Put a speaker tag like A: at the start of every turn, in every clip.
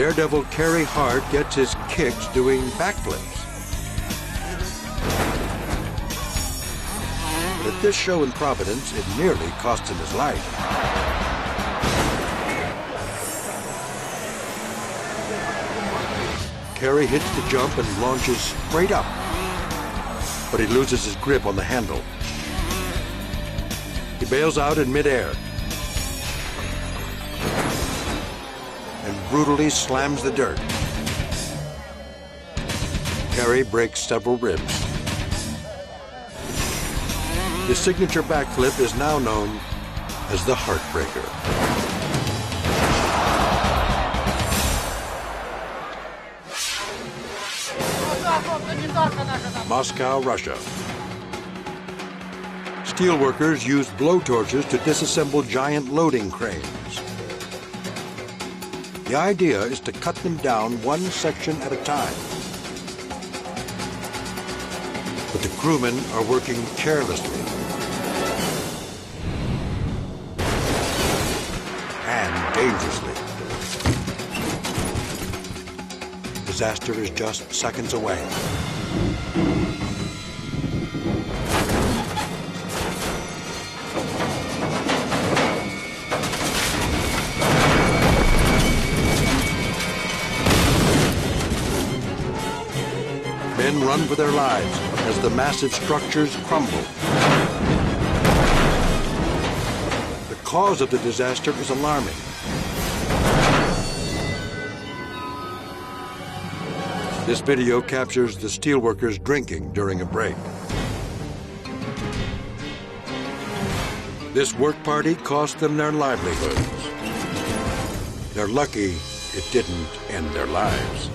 A: daredevil Carey Hart gets his kicks doing backflips. But at this show in Providence, it nearly cost him his life. Carey hits the jump and launches straight up, but he loses his grip on the handle. He bails out in midair and brutally slams the dirt. Carey breaks several ribs. His signature backflip is now known as the Heartbreaker. Moscow, Russia. Steelworkers used blowtorches to disassemble giant loading cranes. The idea is to cut them down one section at a time. But the crewmen are working carelessly and dangerously. Disaster is just seconds away. Men run for their lives as the massive structures crumble. The cause of the disaster is alarming. This video captures the steelworkers drinking during a break. This work party cost them their livelihoods. They're lucky it didn't end their lives.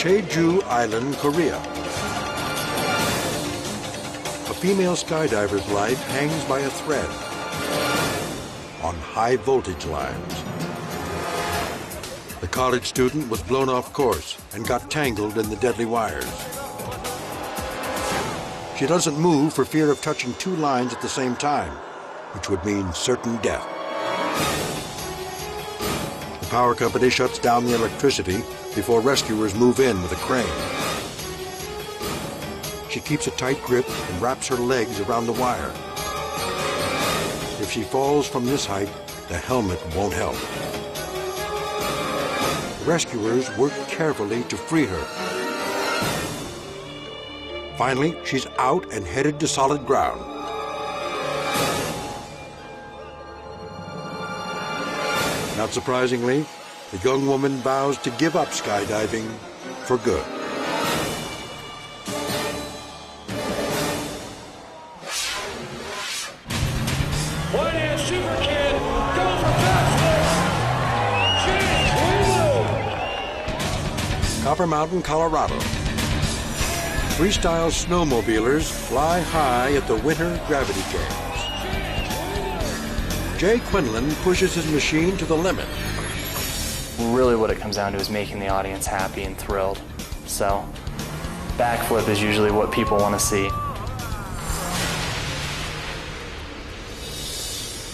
A: Jeju Island, Korea. A female skydiver's life hangs by a thread on high voltage lines. The college student was blown off course and got tangled in the deadly wires. She doesn't move for fear of touching two lines at the same time, which would mean certain death. The power company shuts down the electricity before rescuers move in with a crane. She keeps a tight grip and wraps her legs around the wire. If she falls from this height, the helmet won't help. The rescuers work carefully to free her. Finally, she's out and headed to solid ground. Not surprisingly, the young woman vows to give up skydiving for good.
B: One-hand super kid, go for backflip.
A: Copper Mountain, Colorado. Freestyle snowmobilers fly high at the Winter Gravity Games. Jay Quinlan pushes his machine to the limit.
C: Really what it comes down to is making the audience happy and thrilled. So, backflip is usually what people want to see.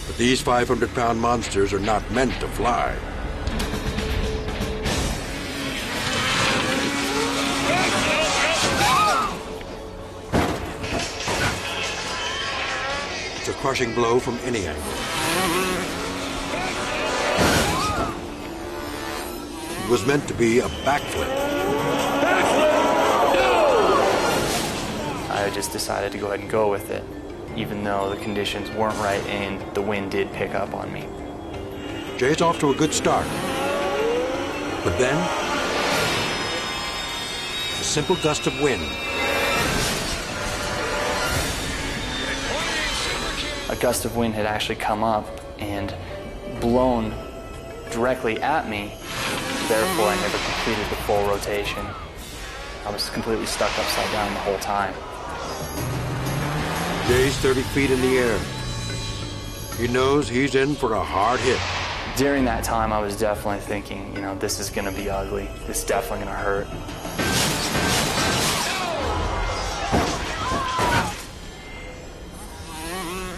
A: But these 500-pound monsters are not meant to fly. It's a crushing blow from any angle. It was meant to be a backflip.
C: I just decided to go ahead and go with it, even though the conditions weren't right and the wind did pick up on me.
A: Jay's off to a good start. But then, a simple gust of wind.
C: A gust of wind had actually come up and blown directly at me. Therefore, I never completed the full rotation. I was completely stuck upside down the whole time.
A: Jay's 30 feet in the air. He knows he's in for a hard hit.
C: During that time, I was definitely thinking, you know, this is going to be ugly. It's definitely going to hurt.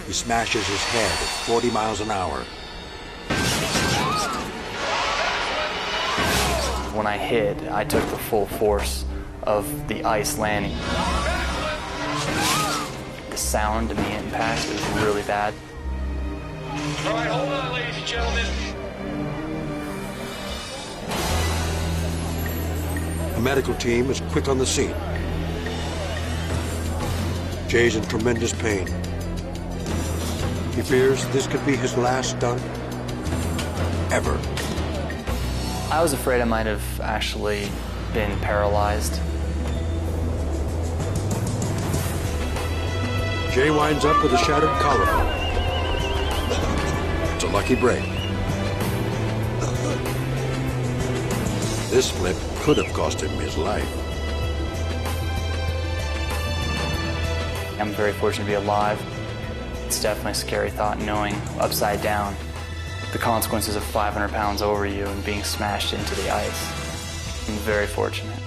A: He smashes his head at 40 miles an hour.
C: When I hit, I took the full force of the ice landing. The sound and the impact was really bad.
B: All right, hold on, ladies and gentlemen.
A: A medical team is quick on the scene. Jay's in tremendous pain. He fears this could be his last stunt ever.
C: I was afraid I might have actually been paralyzed.
A: Jay winds up with a shattered collarbone. It's a lucky break. This flip could have cost him his life.
C: I'm very fortunate to be alive. It's definitely a scary thought knowing upside down the consequences of 500 pounds over you and being smashed into the ice. I'm very fortunate.